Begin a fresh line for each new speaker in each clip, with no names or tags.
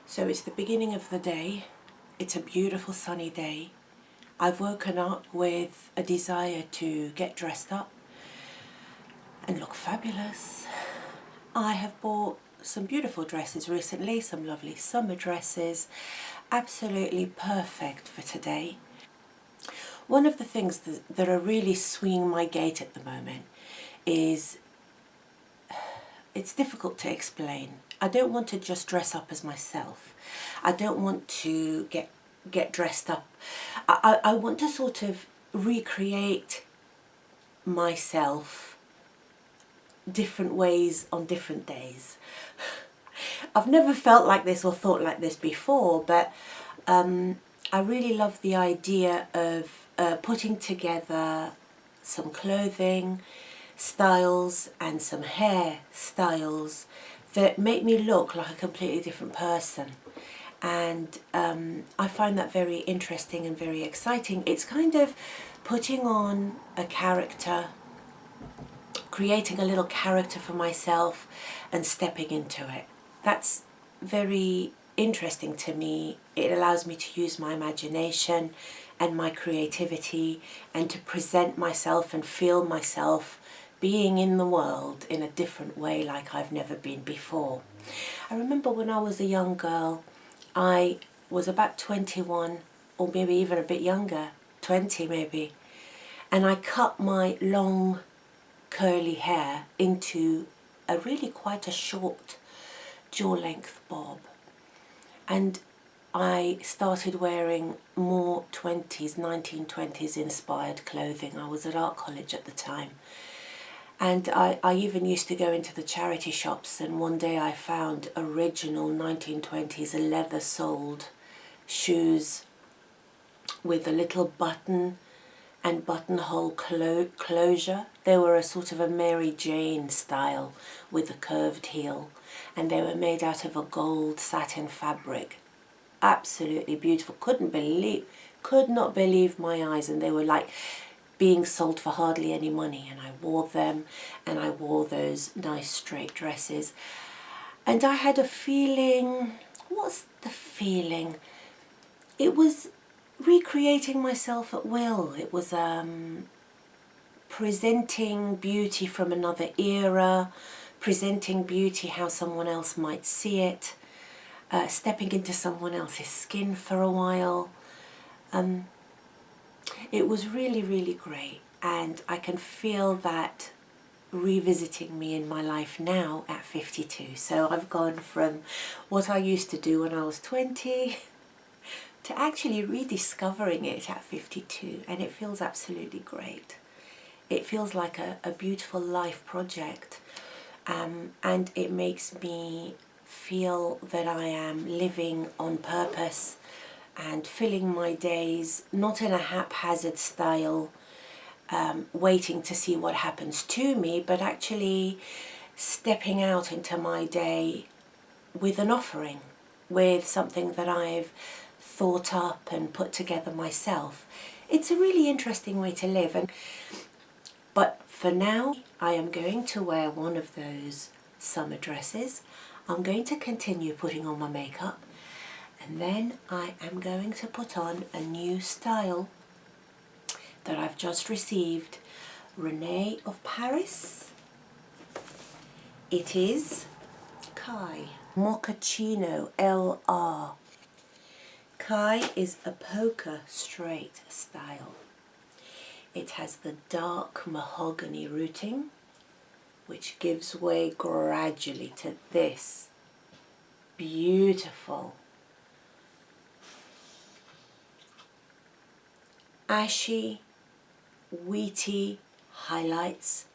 So it's the beginning of the day. It's a beautiful sunny day. I've woken up with a desire to get dressed up and look fabulous. I have bought some beautiful dresses recently, some lovely summer dresses, absolutely perfect for today. One of the things that are really swinging my gait at the moment is, it's difficult to explain. I don't want to just dress up as myself. I don't want to get dressed up. I want to sort of recreate myself different ways on different days. I've never felt like this or thought like this before, but I really love the idea of putting together some clothing styles and some hair styles that make me look like a completely different person. And I find that very interesting and very exciting. It's kind of putting on a character, creating a little character for myself and stepping into it. That's very interesting to me. It allows me to use my imagination and my creativity and to present myself and feel myself being in the world in a different way like I've never been before. I remember when I was a young girl, I was about 21 or maybe even a bit younger, 20 maybe, and I cut my long curly hair into a really quite a short jaw-length bob, and I started wearing more 1920s inspired clothing. I was at art college at the time. And I even used to go into the charity shops, and one day I found original 1920s leather-soled shoes with a little button and buttonhole closure. They were a sort of a Mary Jane style with a curved heel, and they were made out of a gold satin fabric. Absolutely beautiful. Could not believe my eyes, and they were like being sold for hardly any money, and I wore them, and I wore those nice straight dresses, and I had a feeling. What's the feeling? It was recreating myself at will. It was presenting beauty from another era, presenting beauty how someone else might see it, stepping into someone else's skin for a while. It was really, really great, and I can feel that revisiting me in my life now at 52. So I've gone from what I used to do when I was 20 to actually rediscovering it at 52, and it feels absolutely great. It feels like a beautiful life project, and it makes me feel that I am living on purpose and filling my days, not in a haphazard style, waiting to see what happens to me, but actually stepping out into my day with an offering, with something that I've thought up and put together myself. It's a really interesting way to live. But for now, I am going to wear one of those summer dresses. I'm going to continue putting on my makeup, and then I am going to put on a new style that I've just received, Rene of Paris. It is KAI, Mochaccino LR. KAI is a poker straight style. It has the dark mahogany routing, which gives way gradually to this beautiful ashy, wheaty highlights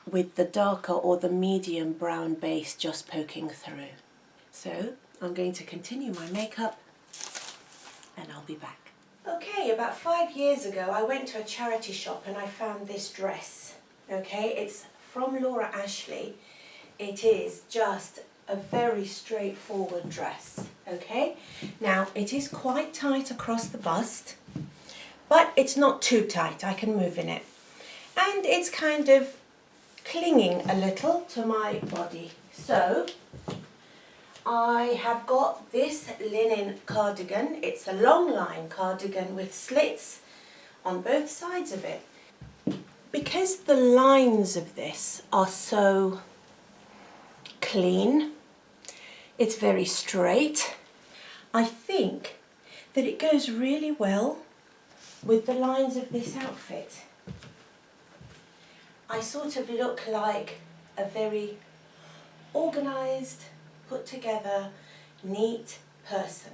with the darker or the medium brown base just poking through. So I'm going to continue my makeup and I'll be back. Okay, about 5 years ago I went to a charity shop and I found this dress. Okay, it's from Laura Ashley. It is just a very straightforward dress. Okay, now it is quite tight across the bust, but it's not too tight. I can move in it, and it's kind of clinging a little to my body. So I have got this linen cardigan. It's a long line cardigan with slits on both sides of it. Because the lines of this are so clean, it's very straight, I think that it goes really well with the lines of this outfit. I sort of look like a very organised, put together, neat person,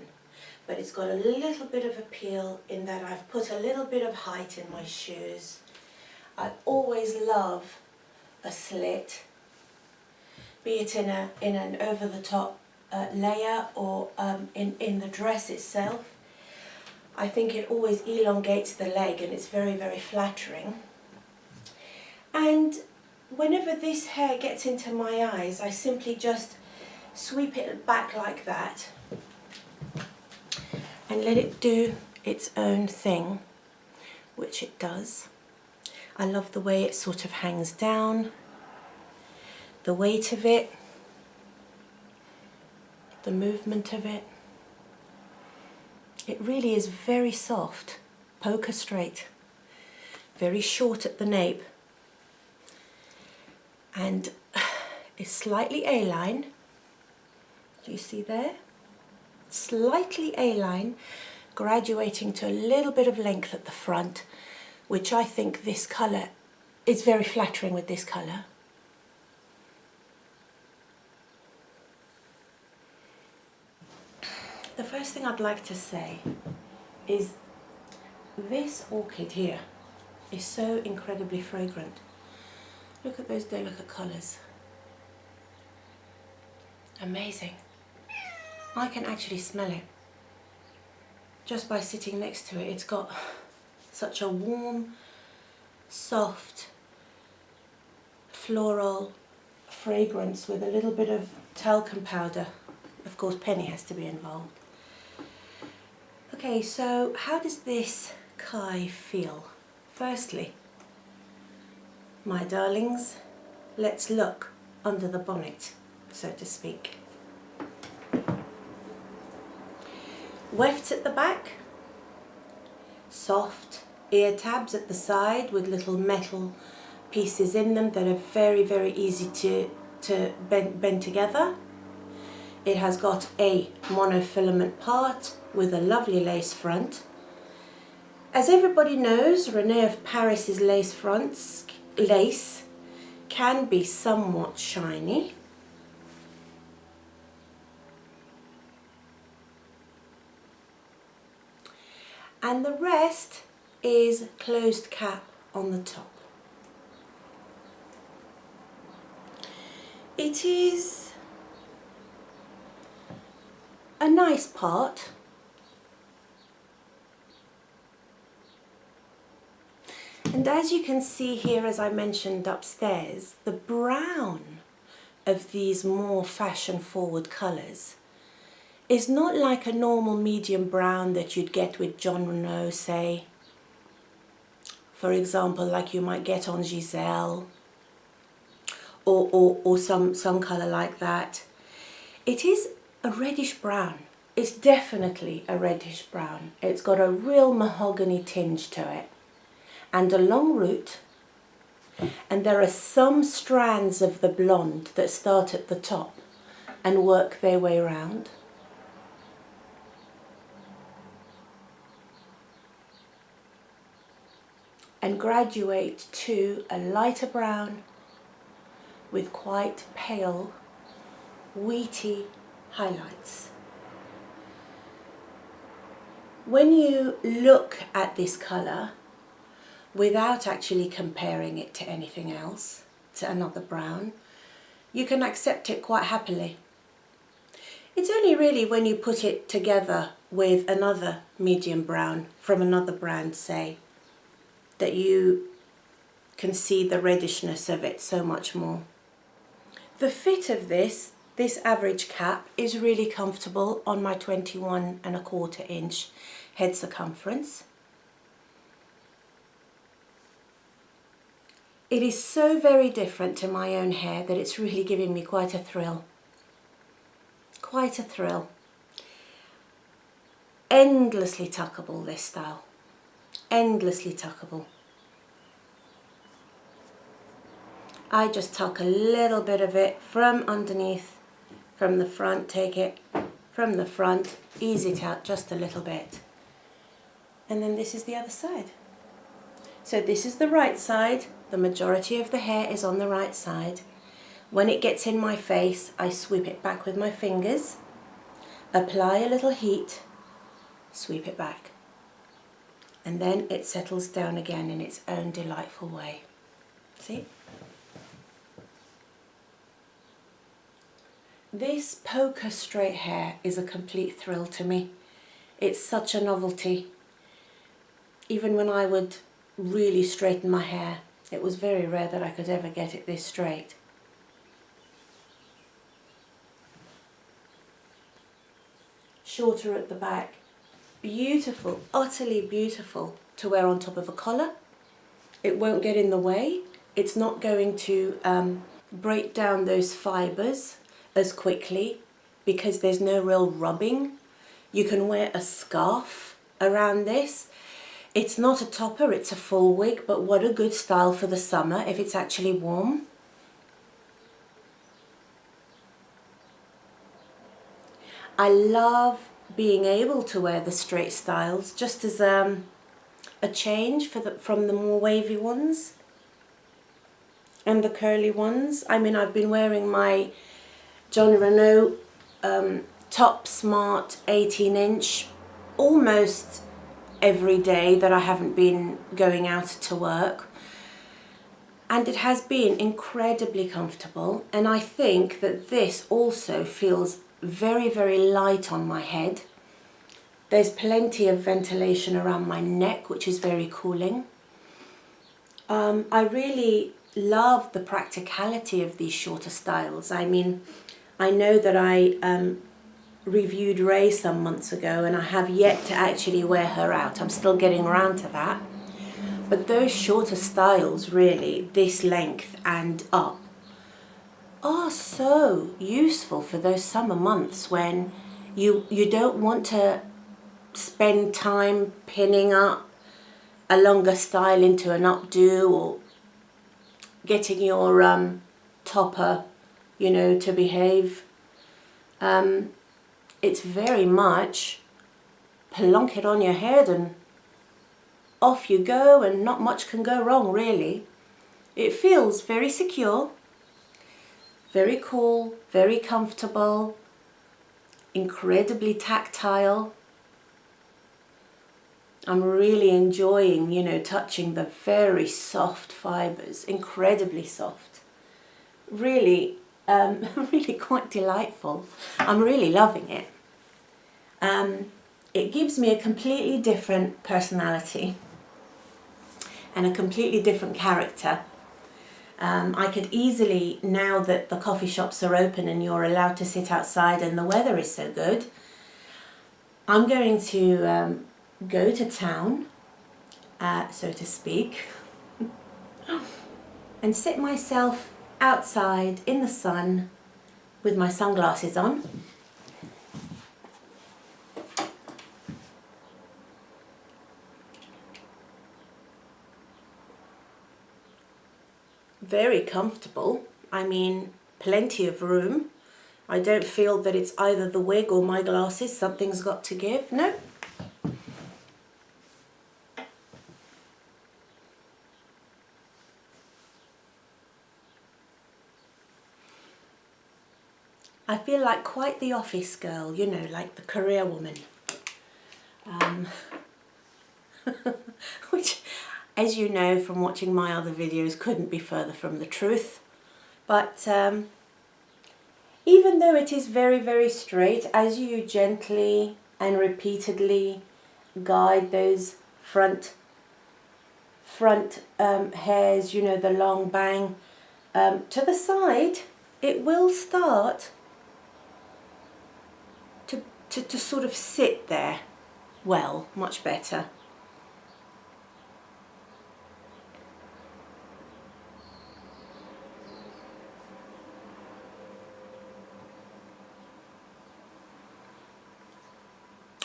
but it's got a little bit of appeal in that I've put a little bit of height in my shoes. I always love a slit, be it in an over-the-top layer or in the dress itself. I think it always elongates the leg and it's very, very flattering. And whenever this hair gets into my eyes, I simply just sweep it back like that and let it do its own thing, which it does. I love the way it sort of hangs down, the weight of it, the movement of it. It really is very soft, poker straight, very short at the nape, and is slightly A-line. Do you see there? Slightly A-line, graduating to a little bit of length at the front, which I think this colour is very flattering with this colour. The first thing I'd like to say is this orchid here is so incredibly fragrant. Look at those delicate colours. Amazing. I can actually smell it just by sitting next to it. It's got such a warm, soft, floral fragrance with a little bit of talcum powder. Of course, Penny has to be involved. Okay, so how does this Kai feel? Firstly, my darlings, let's look under the bonnet, so to speak. Wefts at the back, soft ear tabs at the side with little metal pieces in them that are very, very easy to bend together. It has got a monofilament part with a lovely lace front. As everybody knows, Rene of Paris' lace can be somewhat shiny. And the rest is closed cap on the top. It is a nice part. And as you can see here, as I mentioned upstairs, the brown of these more fashion-forward colours is not like a normal medium brown that you'd get with John Reno, say, for example, like you might get on Giselle, or some colour like that. It is a reddish brown. It's definitely a reddish brown. It's got a real mahogany tinge to it and a long root, and there are some strands of the blonde that start at the top and work their way round. And graduate to a lighter brown with quite pale, wheaty highlights. When you look at this colour, without actually comparing it to anything else, to another brown, you can accept it quite happily. It's only really when you put it together with another medium brown from another brand, say, that you can see the reddishness of it so much more. The fit of this average cap is really comfortable on my 21¼ inch head circumference. It is so very different to my own hair that it's really giving me quite a thrill. quite a thrill. Endlessly tuckable, this style. Endlessly tuckable. I just tuck a little bit of it from underneath, from the front, take it from the front, ease it out just a little bit. And then this is the other side. So this is the right side. The majority of the hair is on the right side. When it gets in my face, I sweep it back with my fingers, apply a little heat, sweep it back. And then it settles down again in its own delightful way. See? This poker straight hair is a complete thrill to me. It's such a novelty. Even when I would really straighten my hair, it was very rare that I could ever get it this straight. Shorter at the back. Beautiful, utterly beautiful to wear on top of a collar. It won't get in the way. It's not going to break down those fibres as quickly because there's no real rubbing. You can wear a scarf around this. It's not a topper, it's a full wig, but what a good style for the summer if it's actually warm. I love being able to wear the straight styles just as a change from the more wavy ones and the curly ones. I mean, I've been wearing my Rene Top Smart 18-inch almost every day that I haven't been going out to work, and it has been incredibly comfortable, and I think that this also feels very, very light on my head. There's plenty of ventilation around my neck, which is very cooling. I really love the practicality of these shorter styles. I mean, I know that I reviewed Ray some months ago and I have yet to actually wear her out. I'm still getting around to that. But those shorter styles, really, this length and up, are so useful for those summer months when you don't want to spend time pinning up a longer style into an updo or getting your topper, you know, to behave. It's very much plonk it on your head and off you go, and not much can go wrong, really. It feels very secure, very cool, very comfortable, incredibly tactile. I'm really enjoying, you know, touching the very soft fibres, incredibly soft. Really, really quite delightful. I'm really loving it. It gives me a completely different personality and a completely different character. I could easily, now that the coffee shops are open and you're allowed to sit outside and the weather is so good, I'm going to go to town, so to speak, and sit myself outside in the sun with my sunglasses on. Very comfortable. I mean, plenty of room. I don't feel that it's either the wig or my glasses. Something's got to give. No. I feel like quite the office girl, you know, like the career woman. Which, as you know from watching my other videos, couldn't be further from the truth. But even though it is very, very straight, as you gently and repeatedly guide those front hairs, you know, the long bang, to the side, it will start to sort of sit there well, much better.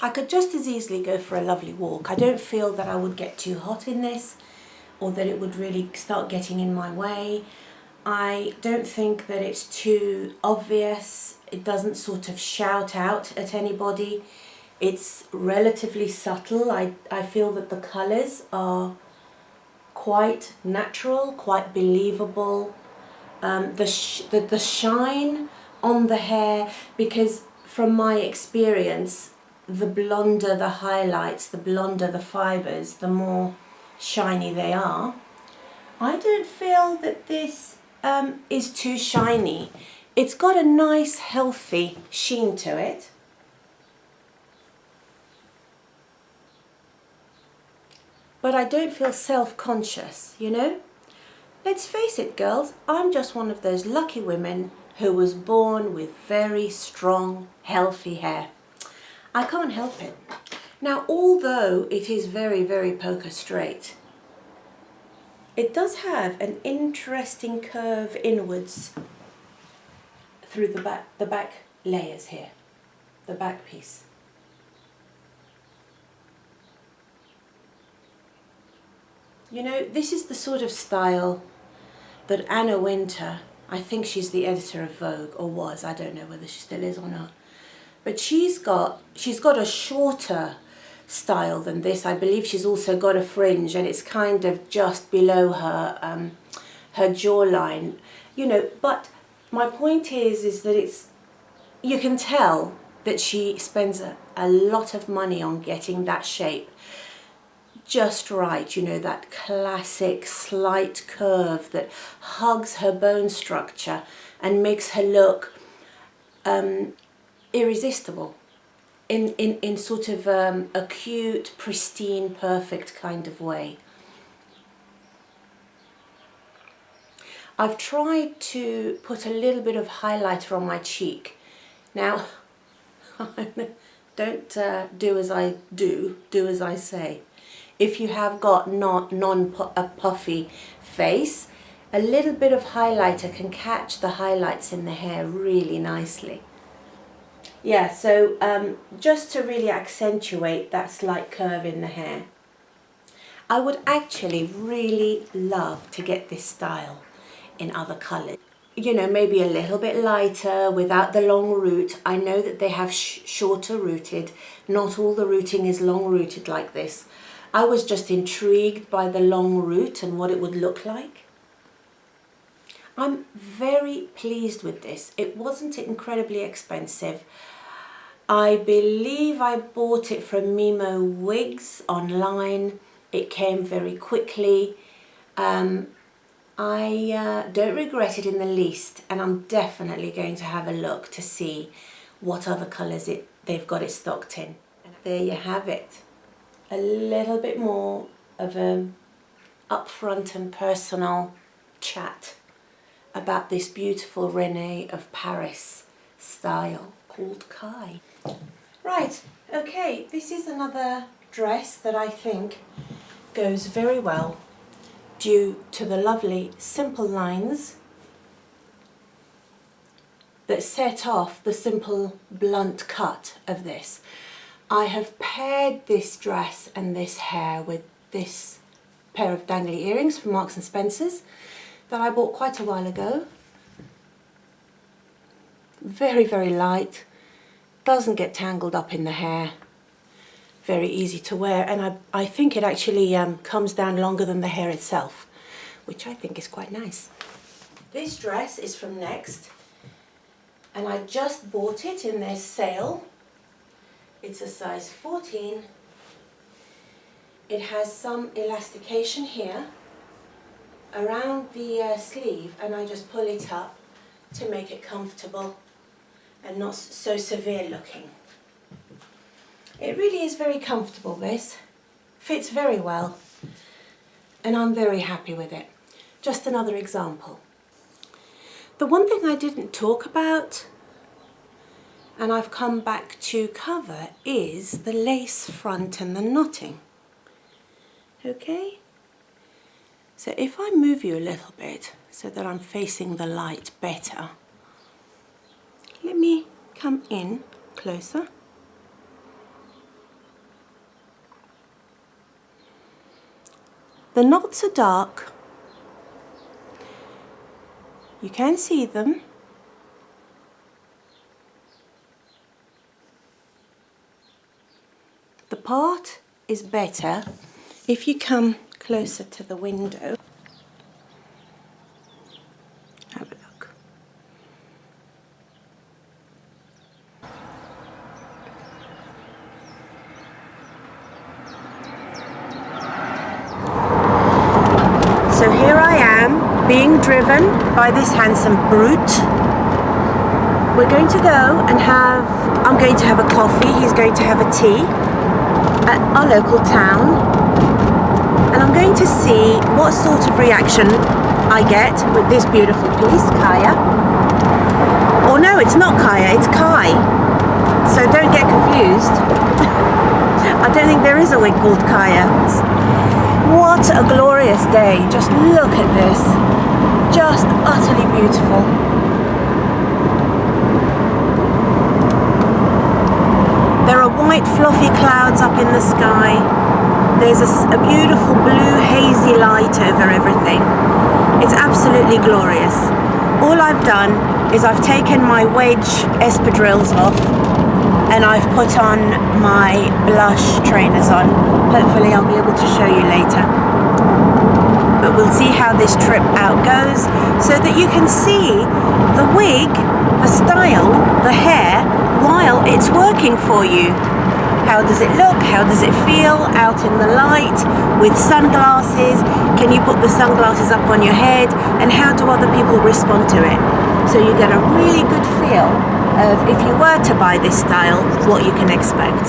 I could just as easily go for a lovely walk. I don't feel that I would get too hot in this or that it would really start getting in my way. I don't think that it's too obvious. It doesn't sort of shout out at anybody. It's relatively subtle. I feel that the colours are quite natural, quite believable. The shine on the hair, because from my experience, the blonder the highlights, the blonder the fibres, the more shiny they are. I don't feel that this is too shiny. It's got a nice healthy sheen to it. But I don't feel self-conscious, you know? Let's face it, girls, I'm just one of those lucky women who was born with very strong, healthy hair. I can't help it. Now, although it is very, very poker straight, it does have an interesting curve inwards through the back layers here, the back piece. You know, this is the sort of style that Anna Wintour, I think she's the editor of Vogue, or was, I don't know whether she still is or not, but she's got a shorter style than this. I believe she's also got a fringe, and it's kind of just below her her jawline, you know. But my point is that you can tell that she spends a lot of money on getting that shape just right, you know, that classic slight curve that hugs her bone structure and makes her look irresistible in sort of a cute, pristine, perfect kind of way. I've tried to put a little bit of highlighter on my cheek. Now, don't do as I do as I say. If you have got a puffy face, a little bit of highlighter can catch the highlights in the hair really nicely. Yeah, so just to really accentuate that slight curve in the hair. I would actually really love to get this style in other colours. You know, maybe a little bit lighter without the long root. I know that they have shorter rooted. Not all the rooting is long rooted like this. I was just intrigued by the long root and what it would look like. I'm very pleased with this. It wasn't incredibly expensive. I believe I bought it from Mimo Wigs online. It came very quickly. I don't regret it in the least, and I'm definitely going to have a look to see what other colours they've got it stocked in. And there you have it. A little bit more of an upfront and personal chat about this beautiful Rene of Paris style called Kai. Right, okay, this is another dress that I think goes very well due to the lovely simple lines that set off the simple blunt cut of this. I have paired this dress and this hair with this pair of dangly earrings from Marks and Spencer's that I bought quite a while ago. Very, very light, doesn't get tangled up in the hair, very easy to wear, and I think it actually comes down longer than the hair itself, which I think is quite nice. This dress is from Next, and I just bought it in their sale. It's a size 14. It has some elastication here around the sleeve, and I just pull it up to make it comfortable and not so severe looking. It really is very comfortable, this. Fits very well, and I'm very happy with it. Just another example. The one thing I didn't talk about, and I've come back to cover, is the lace front and the knotting. Okay? So if I move you a little bit so that I'm facing the light better, let me come in closer. The knots are dark. You can see them. The part is better if you come closer to the window. Have a look. So here I am, being driven by this handsome brute. We're going to go and I'm going to have a coffee, he's going to have a tea at our local town, and I'm going to see what sort of reaction I get with this beautiful piece, Kaya. Or no, it's not Kaya, it's Kai. So don't get confused. I don't think there is a wig called Kaya. What a glorious day. Just look at this. Just utterly beautiful. There are white fluffy clouds up in the sky. There's a beautiful blue hazy light over everything. It's absolutely glorious. All I've done is I've taken my wedge espadrilles off and I've put on my blush trainers on. Hopefully I'll be able to show you later. But we'll see how this trip out goes so that you can see the wig, the style, the hair, while it's working for you. How does it look? How does it feel out in the light with sunglasses? Can you put the sunglasses up on your head? And how do other people respond to it? So you get a really good feel of, if you were to buy this style, what you can expect.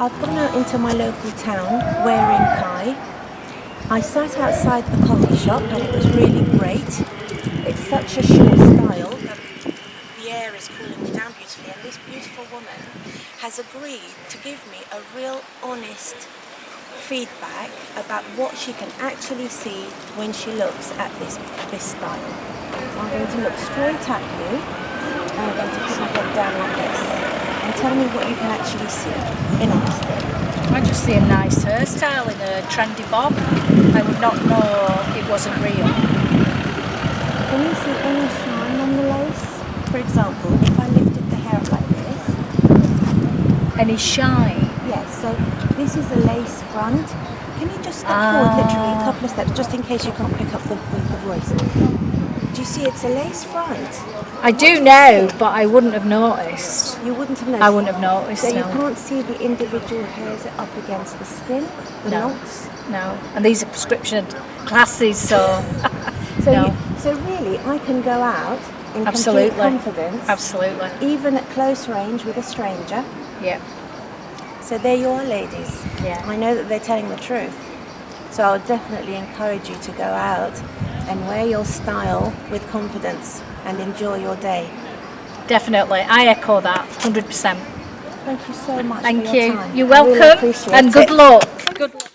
I've gone out into my local town wearing Kai. I sat outside the coffee shop and it was really great. It's such a short style that the air is cooling me down beautifully, and this beautiful woman has agreed to give me a real honest feedback about what she can actually see when she looks at this style. So I'm going to look straight at you and I'm going to put my head down like this. And tell me what you can actually see, in honesty.
I just see a nice hairstyle in a trendy bob. I would not know it wasn't real.
Can you see any shine on the lace? For example, if I lifted the hair like this.
Any shine?
Yes, so this is a lace front. Can you just step forward literally a couple of steps, just in case you can't pick up the voice? Do you see it's a lace front?
I do now, but I wouldn't have noticed.
You wouldn't have noticed?
I wouldn't have noticed,
So
no.
you can't see the individual hairs up against the skin, the knots?
No, and these are prescription glasses, so
So,
no.
So really, I can go out in
Absolutely.
complete confidence.
Absolutely.
Even at close range with a stranger.
Yeah.
So there you are, ladies.
Yeah.
I know that they're telling the truth. So I would definitely encourage you to go out and wear your style with confidence and enjoy your day.
Definitely. I echo that 100%.
Thank you so much
Thank
for your
you.
time.
You're
I really
welcome.
appreciate
And good
it.
luck. Good luck.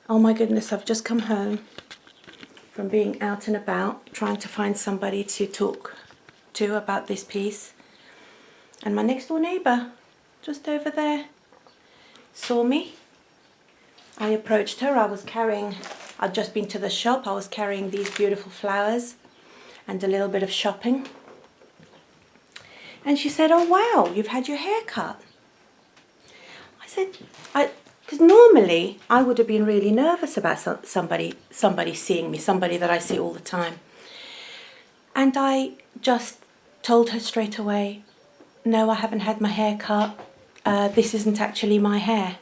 Oh my goodness, I've just come home from being out and about, trying to find somebody to talk to about this piece. And my next door neighbour, just over there, saw me. I approached her. I'd just been to the shop. I was carrying these beautiful flowers and a little bit of shopping. And she said, "Oh wow, you've had your hair cut." I said, because normally I would have been really nervous about somebody seeing me, somebody that I see all the time. And I just told her straight away, no, I haven't had my hair cut. This isn't actually my hair.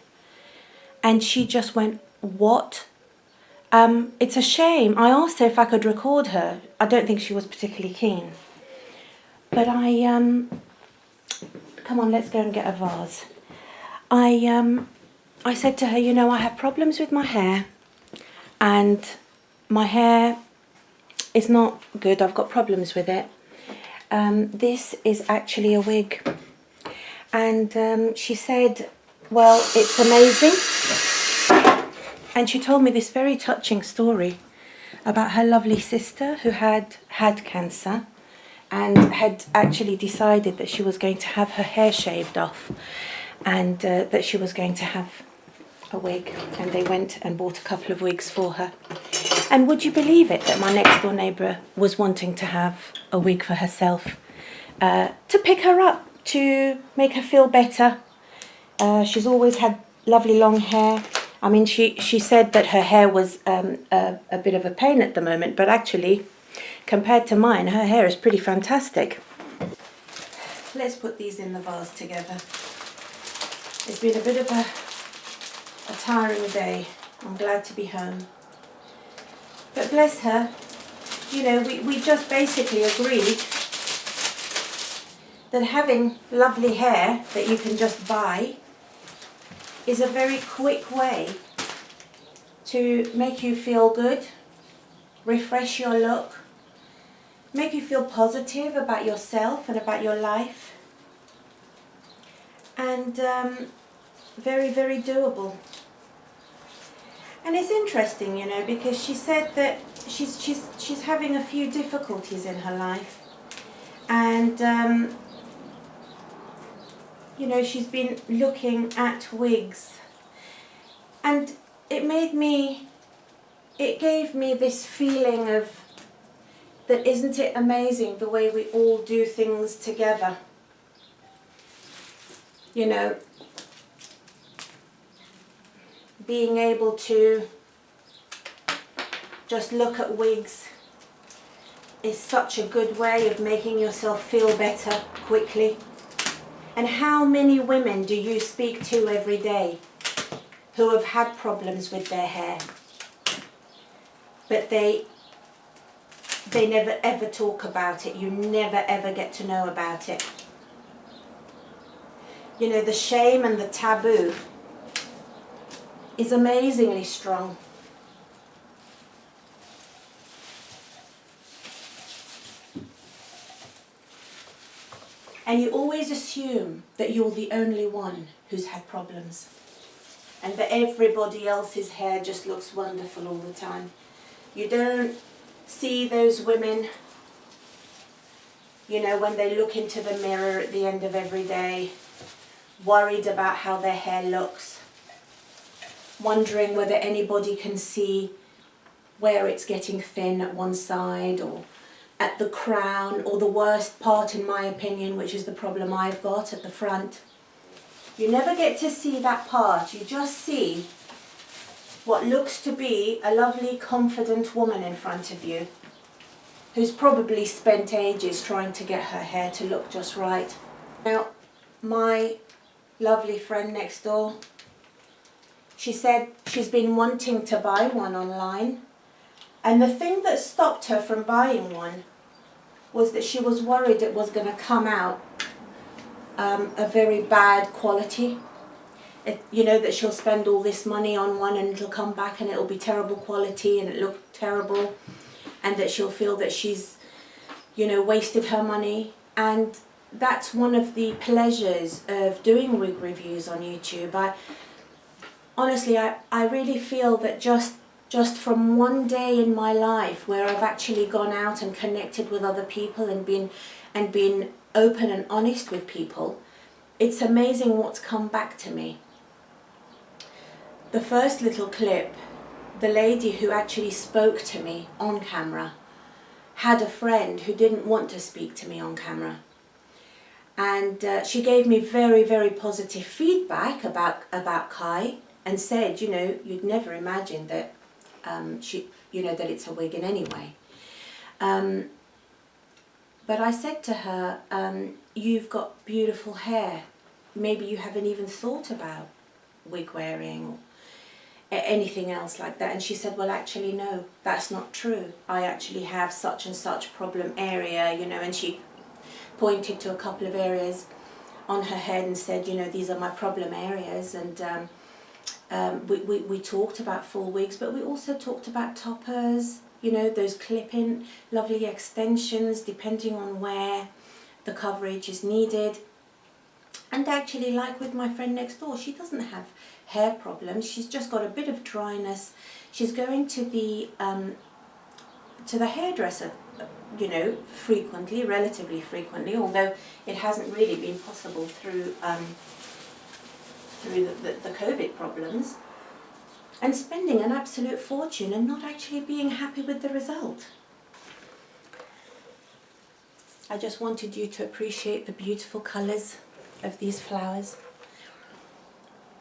And she just went, what? It's a shame. I asked her if I could record her. I don't think she was particularly keen. But come on, let's go and get a vase. I said to her, you know, I have problems with my hair, and my hair is not good. I've got problems with it. This is actually a wig. And she said, well, it's amazing. And she told me this very touching story about her lovely sister who had cancer and had actually decided that she was going to have her hair shaved off, and that she was going to have a wig, and they went and bought a couple of wigs for her. And would you believe it that my next door neighbour was wanting to have a wig for herself, to pick her up, to make her feel better. She's always had lovely long hair. I mean, she said that her hair was a bit of a pain at the moment, but actually, compared to mine, her hair is pretty fantastic. Let's put these in the vase together. It's been a bit of a tiring day. I'm glad to be home. But bless her, you know, we just basically agreed that having lovely hair that you can just buy is a very quick way to make you feel good, refresh your look, make you feel positive about yourself and about your life, and very, very doable. And it's interesting, you know, because she said that she's having a few difficulties in her life, and you know, she's been looking at wigs, and it gave me this feeling of that, isn't it amazing the way we all do things together? You know, being able to just look at wigs is such a good way of making yourself feel better quickly. And how many women do you speak to every day who have had problems with their hair, but they never ever talk about it? You never ever get to know about it. You know, the shame and the taboo is amazingly strong. And you always assume that you're the only one who's had problems, and that everybody else's hair just looks wonderful all the time. You don't see those women, you know, when they look into the mirror at the end of every day, worried about how their hair looks, wondering whether anybody can see where it's getting thin at one side, or at the crown, or the worst part, in my opinion, which is the problem I've got, at the front. You never get to see that part. You just see what looks to be a lovely, confident woman in front of you, who's probably spent ages trying to get her hair to look just right. Now, my lovely friend next door, she said she's been wanting to buy one online, and the thing that stopped her from buying one was that she was worried it was going to come out a very bad quality. You know, that she'll spend all this money on one and it'll come back and it'll be terrible quality and it'll look terrible, and that she'll feel that she's, you know, wasted her money. And that's one of the pleasures of doing wig reviews on YouTube. Honestly, I really feel that just from one day in my life where I've actually gone out and connected with other people and been open and honest with people, it's amazing what's come back to me. The first little clip, the lady who actually spoke to me on camera had a friend who didn't want to speak to me on camera. And she gave me very, very positive feedback about Kai, and said, you know, you'd never imagine that that it's a wig in any way. But I said to her, you've got beautiful hair. Maybe you haven't even thought about wig wearing or anything else like that. And she said, well, actually, no, that's not true. I actually have such and such problem area, you know, and she pointed to a couple of areas on her head and said, you know, these are my problem areas. And we talked about full wigs, but we also talked about toppers, you know, those clip-in lovely extensions depending on where the coverage is needed. And actually, like with my friend next door, she doesn't have hair problems. She's just got a bit of dryness. She's going to the hairdresser, you know, frequently, relatively frequently, although it hasn't really been possible through the COVID problems, and spending an absolute fortune and not actually being happy with the result. I just wanted you to appreciate the beautiful colours of these flowers,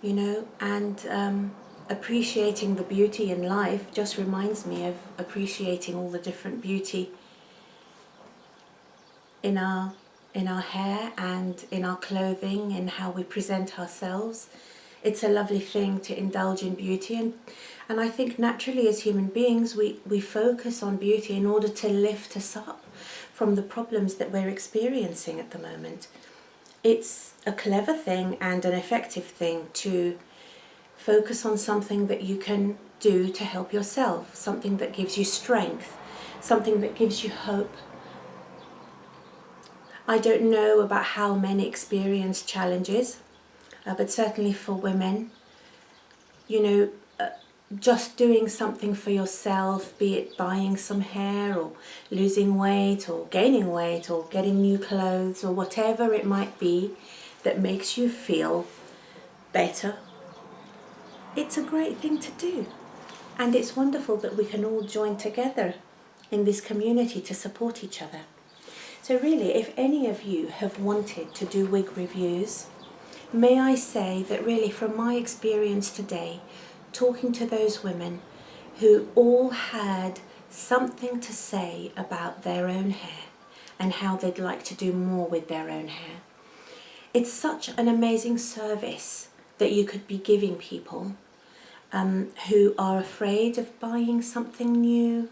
you know, and appreciating the beauty in life just reminds me of appreciating all the different beauty in our hair and in our clothing and how we present ourselves. It's a lovely thing to indulge in beauty, and I think naturally as human beings we focus on beauty in order to lift us up from the problems that we're experiencing at the moment. It's a clever thing and an effective thing to focus on something that you can do to help yourself, something that gives you strength, something that gives you hope. I don't know about how men experience challenges, but certainly for women, you know, just doing something for yourself, be it buying some hair or losing weight or gaining weight or getting new clothes or whatever it might be that makes you feel better, it's a great thing to do. And it's wonderful that we can all join together in this community to support each other. So really, if any of you have wanted to do wig reviews, may I say that really from my experience today, talking to those women who all had something to say about their own hair and how they'd like to do more with their own hair, it's such an amazing service that you could be giving people who are afraid of buying something new.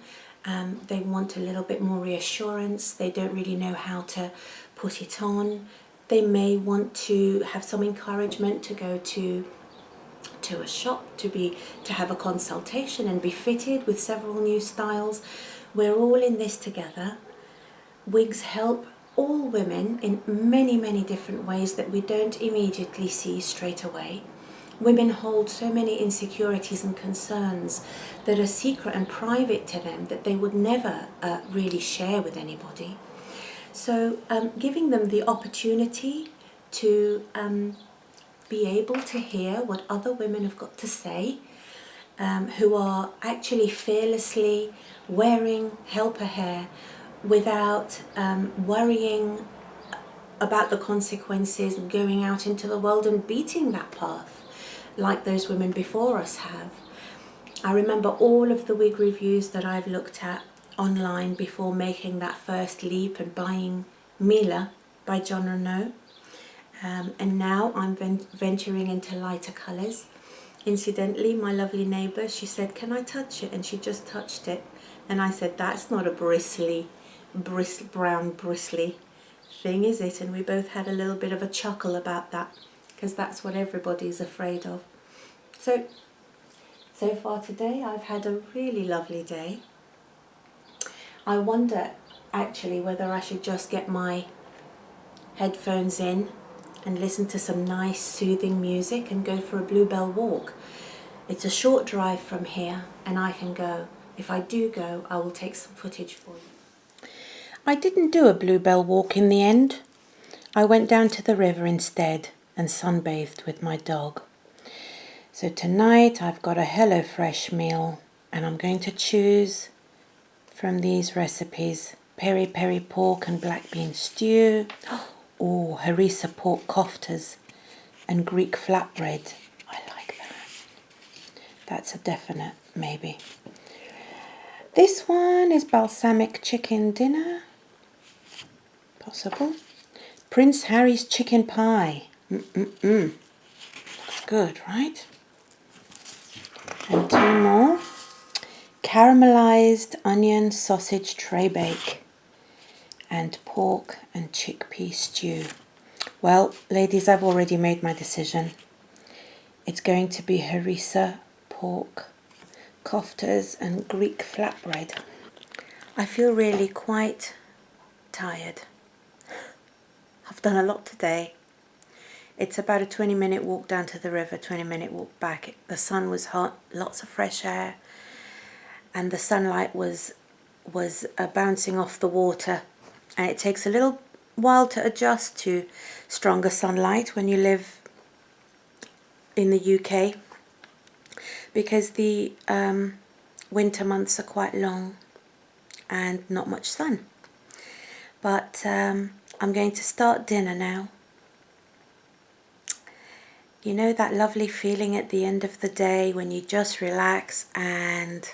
They want a little bit more reassurance. They don't really know how to put it on. They may want to have some encouragement to go to a shop to have a consultation and be fitted with several new styles. We're all in this together. Wigs help all women in many, many different ways that we don't immediately see straight away. Women hold so many insecurities and concerns that are secret and private to them that they would never really share with anybody. So giving them the opportunity to be able to hear what other women have got to say, who are actually fearlessly wearing helper hair without worrying about the consequences and going out into the world and beating that path like those women before us have. I remember all of the wig reviews that I've looked at online before making that first leap and buying Mila by John Rene. And now I'm venturing into lighter colours. Incidentally, my lovely neighbour, she said, can I touch it? And she just touched it. And I said, that's not a brown bristly thing, is it? And we both had a little bit of a chuckle about that, because that's what everybody's afraid of. So far today, I've had a really lovely day. I wonder, actually, whether I should just get my headphones in and listen to some nice soothing music and go for a bluebell walk. It's a short drive from here and I can go. If I do go, I will take some footage for you. I didn't do a bluebell walk in the end. I went down to the river instead and sunbathed with my dog. So tonight I've got a HelloFresh meal and I'm going to choose from these recipes: peri peri pork and black bean stew, harissa pork koftas and Greek flatbread. I like that. That's a definite maybe. This one is balsamic chicken dinner
possible. Prince Harry's chicken pie. Looks good, right? And 2 more. Caramelized onion sausage tray bake and pork and chickpea stew. Well, ladies, I've already made my decision. It's going to be harissa, pork, koftas and Greek flatbread. I feel really quite tired. I've done a lot today. It's about a 20-minute walk down to the river, 20-minute walk back. The sun was hot, lots of fresh air, and the sunlight was bouncing off the water. And it takes a little while to adjust to stronger sunlight when you live in the UK, because the winter months are quite long and not much sun. But I'm going to start dinner now. You know that lovely feeling at the end of the day when you just relax and